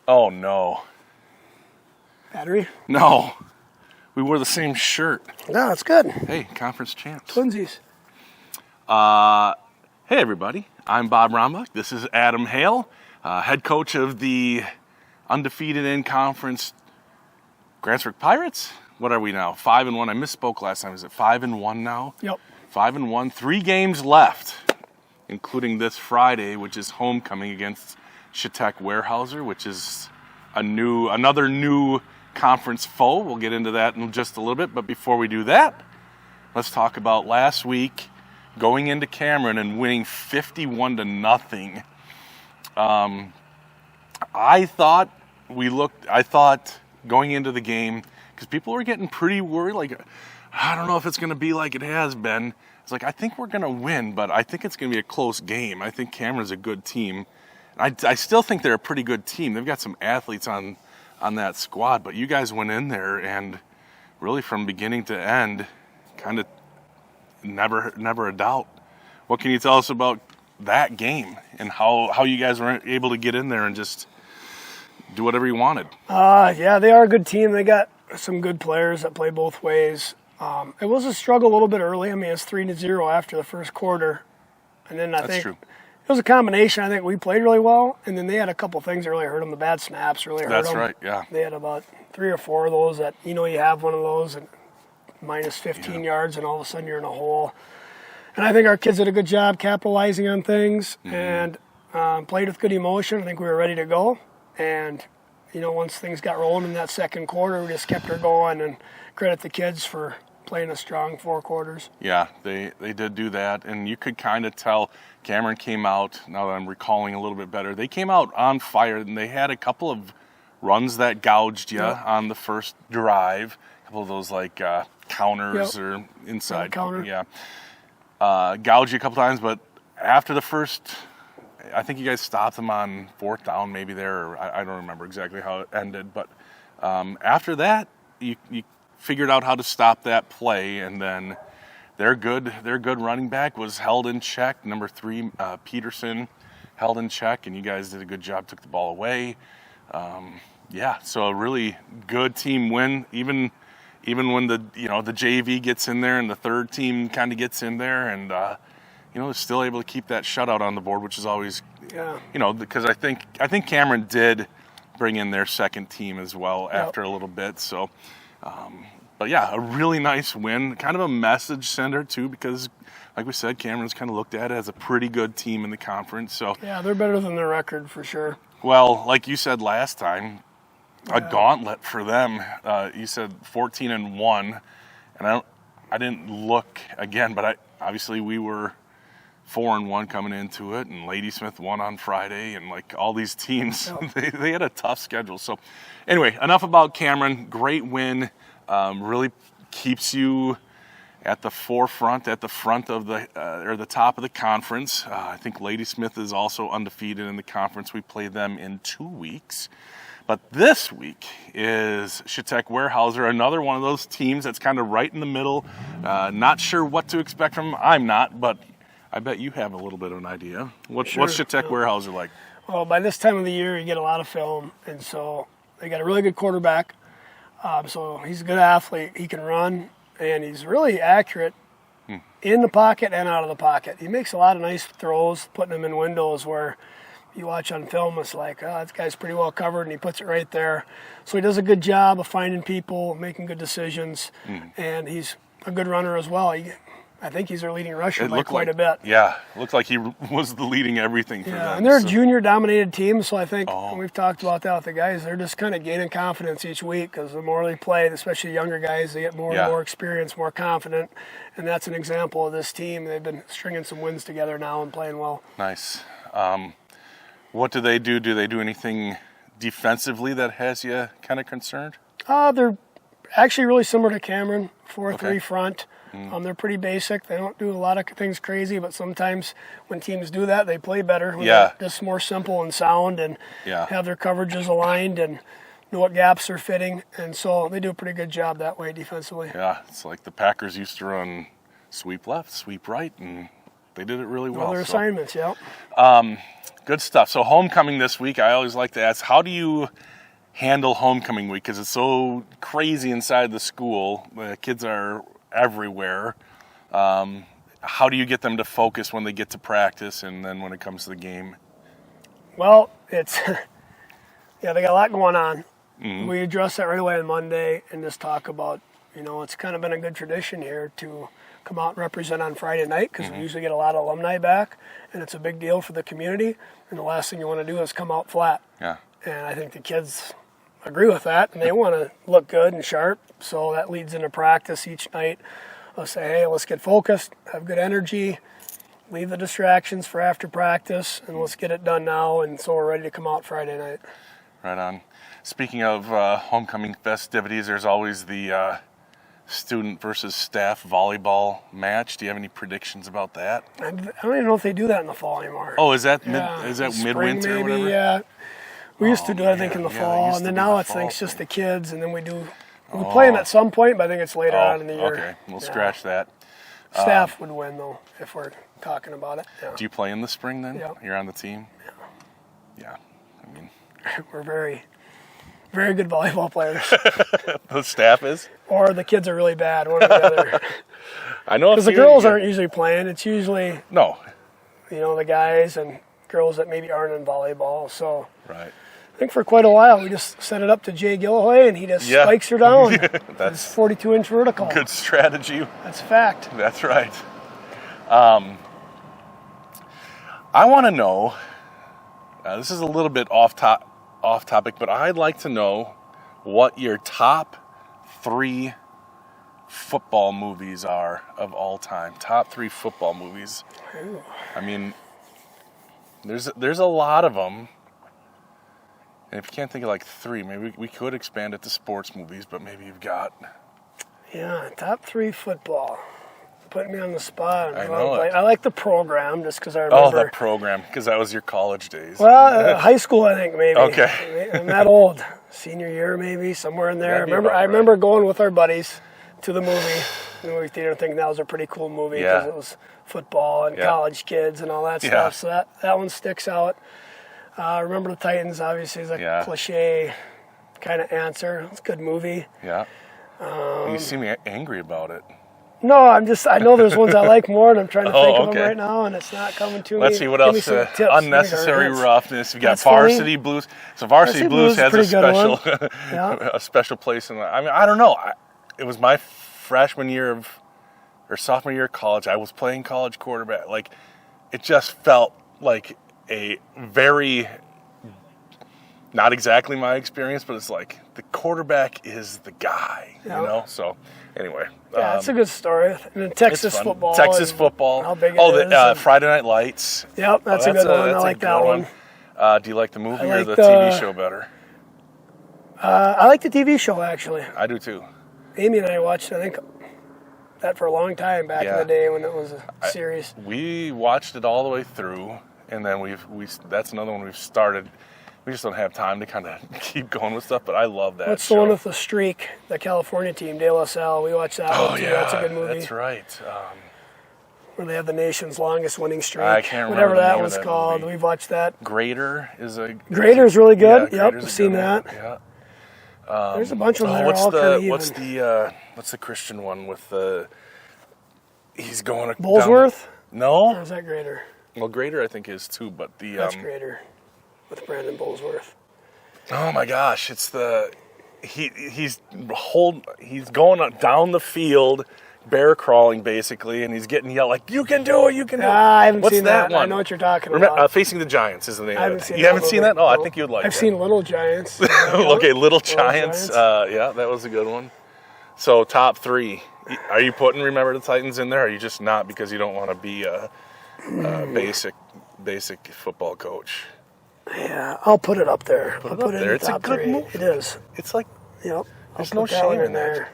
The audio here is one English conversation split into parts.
Oh, no. Battery? No. We wore the same shirt. No, that's good. Hey, conference champs. Twinsies. Hey, everybody. I'm Bob Rombach. This is Adam Hale, head coach of the undefeated in-conference Grantsburg Pirates. What are we now? 5-1. I misspoke last time. Is it 5-1 now? Yep. 5-1. 3 games left, including this Friday, which is homecoming against Chetek-Weyerhaeuser, which is another new conference foe. We'll get into that in just a little bit. But before we do that, let's talk about last week going into Cameron and winning 51-0. I thought going into the game, because people were getting pretty worried, like, I don't know if it's going to be like it has been. It's like, I think we're going to win, but I think it's going to be a close game. I think Cameron's a good team. I still think they're a pretty good team. They've got some athletes on that squad, but you guys went in there and really from beginning to end, kind of never a doubt. What can you tell us about that game and how you guys were able to get in there and just do whatever you wanted? Yeah, they are a good team. They got some good players that play both ways. It was a struggle a little bit early. I mean, it's 3-0 after the first quarter. And then I think true. It was a combination. I think we played really well, and then they had a couple things that really hurt them. The bad snaps really hurt them. That's right, yeah. They had about 3 or 4 of those that, you have one of those and minus 15 yards, and all of a sudden you're in a hole. And I think our kids did a good job capitalizing on things and played with good emotion. I think we were ready to go. And, once things got rolling in that second quarter, we just kept her going, and credit the kids for playing a strong 4 quarters. Yeah, they did do that, and you could kind of tell Cameron came out, now that I'm recalling a little bit better, they came out on fire, and they had a couple of runs that gouged you on the first drive, a couple of those like counters or inside. Counter. Yeah. Gouged you a couple times, but after the first, I think you guys stopped them on 4th down maybe there, or I don't remember exactly how it ended, but after that, you figured out how to stop that play, and then their good running back was held in check. Number 3, Peterson, held in check, and you guys did a good job, took the ball away. So a really good team win, even when the JV gets in there and the third team kind of gets in there, and still able to keep that shutout on the board, which is always because I think Cameron did bring in their second team as well after a little bit. So, but yeah, a really nice win, kind of a message sender too, because like we said, Cameron's kind of looked at it as a pretty good team in the conference. So yeah, they're better than their record for sure. Well, like you said last time, a gauntlet for them. You said 14-1, and I didn't look again, but obviously we were 4-1 coming into it, and Ladysmith won on Friday, and like all these teams, they had a tough schedule. So anyway, enough about Cameron. Great win, really keeps you at the forefront, at the front of the top of the conference. I think Ladysmith is also undefeated in the conference. We play them in 2 weeks. But this week is Chetek-Weyerhaeuser, another one of those teams that's kind of right in the middle. Not sure what to expect from them. I'm not, but I bet you have a little bit of an idea. What's Chetek-Weyerhaeuser like? Well, by this time of the year, you get a lot of film, and so they got a really good quarterback. So he's a good athlete. He can run, and he's really accurate in the pocket and out of the pocket. He makes a lot of nice throws, putting them in windows where you watch on film, it's like, this guy's pretty well covered, and he puts it right there. So he does a good job of finding people, making good decisions, and he's a good runner as well. I think he's their leading rusher by quite a bit. Yeah, it looked like he was the leading everything for them. And they're a junior-dominated team, so I think we've talked about that with the guys. They're just kind of gaining confidence each week because the more they play, especially younger guys, they get more and more experience, more confident, and that's an example of this team. They've been stringing some wins together now and playing well. Nice. What do they do? Do they do anything defensively that has you kind of concerned? They're actually really similar to Cameron, 4-3 front. They're pretty basic. They don't do a lot of things crazy, but sometimes when teams do that, they play better. They're just more simple and sound and have their coverages aligned and know what gaps they're fitting. And so they do a pretty good job that way defensively. Yeah, it's like the Packers used to run sweep left, sweep right, and they did it really All well. their So, assignments, yep. good stuff. So homecoming this week, I always like to ask, how do you handle homecoming week? Because it's so crazy inside the school. The kids are everywhere. How do you get them to focus when they get to practice and then when it comes to the game? Well, it's they got a lot going on. We address that right away on Monday and just talk about, it's kind of been a good tradition here to come out and represent on Friday night because we usually get a lot of alumni back, and it's a big deal for the community. And the last thing you want to do is come out flat. Yeah. And I think the kids agree with that, and they want to look good and sharp. So that leads into practice each night. I'll say, hey, let's get focused, have good energy, leave the distractions for after practice, and let's get it done now. And so we're ready to come out Friday night. Right on. Speaking of homecoming festivities, there's always the student versus staff volleyball match. Do you have any predictions about that? I don't even know if they do that in the fall anymore. Oh, is that Spring midwinter or maybe, whatever? Yeah. We used to do it, I think, in the yeah, fall, used and to then be now the it's fall just thing. the kids, and then we play them at some point, but I think it's later on in the year. Okay, we'll scratch that. Staff would win, though, if we're talking about it. Yeah. Do you play in the spring then? Yeah. You're on the team? Yeah. I mean, We're very, very good volleyball players. the staff is? Or the kids are really bad, one or the other. I know Because the girls aren't usually playing. It's usually, No. the guys and girls that maybe aren't in volleyball. So Right. I think for quite a while we just sent it up to Jay Gilhoy, and he just spikes her down. That's It's 42-inch vertical. good strategy. That's a fact. That's right. I want to know, this is a little bit off topic, but I'd like to know what your top 3 football movies are of all time. Top 3 football movies. Ooh. I mean, there's a lot of them. And if you can't think of like 3, maybe we could expand it to sports movies, but maybe you've got... Yeah, top 3 football. Putting me on the spot. I know it. I like The Program just because I remember. Oh, that program, because that was your college days. Well, high school, I think, maybe. Okay. I'm that old. Senior year, maybe, somewhere in there. That'd be about I remember going with our buddies to the movie theater, thinking that was a pretty cool movie because it was football and college kids and all that stuff. So that one sticks out. Remember the Titans, obviously, is a cliche kind of answer. It's a good movie. Yeah. You seem angry about it. No, I know there's ones I like more, and I'm trying to think of okay. them right now, and it's not coming to me. Let's see what Give me else. some tips. Unnecessary Give me roughness. You got That's Varsity Blues. So Varsity Blues is a has a pretty good special, Yeah. a special place in. I mean, I don't know. It was my freshman year or sophomore year of college. I was playing college quarterback. Like, it just felt like a very, not exactly my experience, but it's like the quarterback is the guy. Yeah. So anyway. Yeah, it's a good story. And then Texas football. Texas and football. How big it is. The Friday Night Lights. Yep, that's a good one. I like that one. Do you like the movie or like the TV show better? I like the TV show, actually. I do too. Amy and I watched, I think, that for a long time back in the day when it was a series. We watched it all the way through, and then that's another one we've started. We just don't have time to kind of keep going with stuff, but I love that What's show. the one with the streak, the California team, De La Salle? We watched that one, too. That's a good movie. That's right. Where they have the nation's longest winning streak. I can't remember Whatever the that name of one's that called. movie. We've watched that. Grader is Grader's really good. Yeah, Yep, I've seen that. Yeah. There's a bunch of them that are all pretty even. What's the Christian one with the? He's going to Bullsworth? No. Or is that Grader? Well, Grader I think is too, but the That's Grader with Brandon Bullsworth. Oh my gosh, it's the he's going down the field, bear crawling basically, and he's getting yelled like, "You can do it, you can do it." I haven't What's seen that one? I know what you're talking about. Facing the Giants is the name. I haven't of it. seen You that haven't seen movie. that? Oh, I No. think you'd like. I've seen Little Giants. Okay, Little Giants. Giants. Yeah, that was a good one. So top 3. Are you putting Remember the Titans in there? Or are you just not because you don't want to be a basic football coach? Yeah, I'll put it up there. I'll put it in the It's a top good 3. movie. It is. It's like Yep. There's I'll no put that one shame in that. there.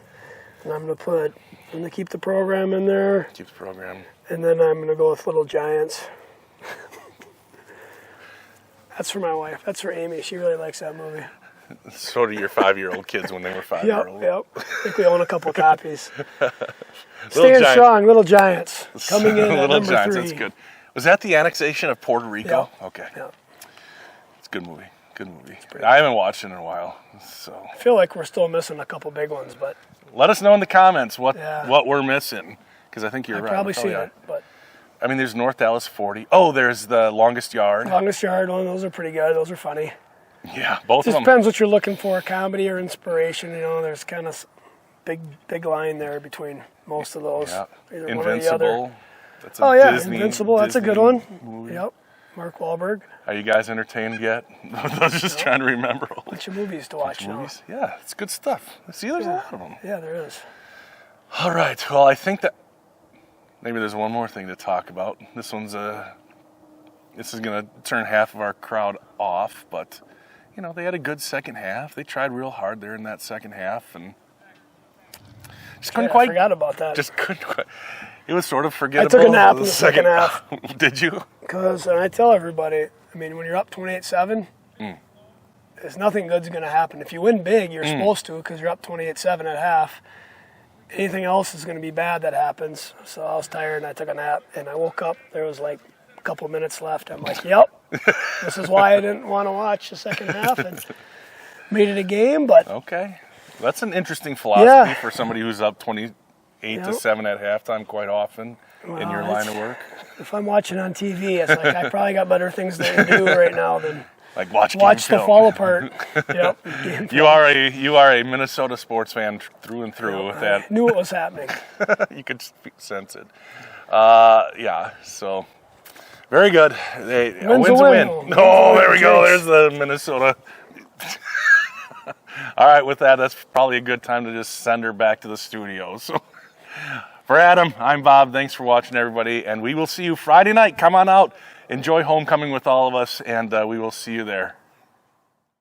And I'm going to keep the program in there. keep the program. And then I'm going to go with Little Giants. That's for my wife. That's for Amy. She really likes that movie. So do your 5-year-old kids when they were 5-year-old. Yep. I think we own a couple copies. Little Staying Giants. strong, Little Giants coming in at Little number Giants, 3. that's good. Was that the annexation of Puerto Rico? Yep. Okay. Yep. It's a good movie. Good movie. I haven't watched it in a while, so I feel like we're still missing a couple big ones, but let us know in the comments what Yeah. we're missing, because I think you're I've right. probably We seen are. it. But I mean, there's North Dallas 40. Oh, there's the Longest Yard. Longest Yard one, those are pretty good. Those are funny. Yeah, both Just of them. depends what you're looking for, comedy or inspiration. There's kind of big line there between most of those. Yeah. Either one or the other. Invincible. That's a Oh yeah, Disney, Invincible. That's a good Disney one. movie. Yep. Mark Wahlberg. Are you guys entertained yet? I was just trying to remember all Bunch of movies to watch now. movies. Yeah, it's good stuff. See, there's a lot of them. Yeah, there is. All right. Well, I think that maybe there's one more thing to talk about. This is going to turn half of our crowd off, but they had a good second half. They tried real hard there in that second half, and just couldn't I forgot about that. Just couldn't quite. It was sort of forgettable. I took a nap in the second half. Did you? Because, and I tell everybody, when you're up 28-7, there's nothing good's going to happen. If you win big, you're supposed to, because you're up 28-7 at half. Anything else is going to be bad that happens. So I was tired, and I took a nap, and I woke up. There was like a couple minutes left. I'm like, yep, this is why I didn't want to watch the second half, and made it a game. But Okay. That's an interesting philosophy for somebody who's up 28-7 at halftime quite often in your line of work. If I'm watching on TV, it's like I probably got better things to do right now than Like watch the film. fall apart. Yep. Game You are a Minnesota sports fan through and through with that. I knew it was happening. You could sense it. Yeah, so very good. A win's a win. Oh, there we go. There's the Minnesota. All right, with that, that's probably a good time to just send her back to the studio. So for Adam, I'm Bob. Thanks for watching, everybody, and we will see you Friday night. Come on out. Enjoy homecoming with all of us, and we will see you there.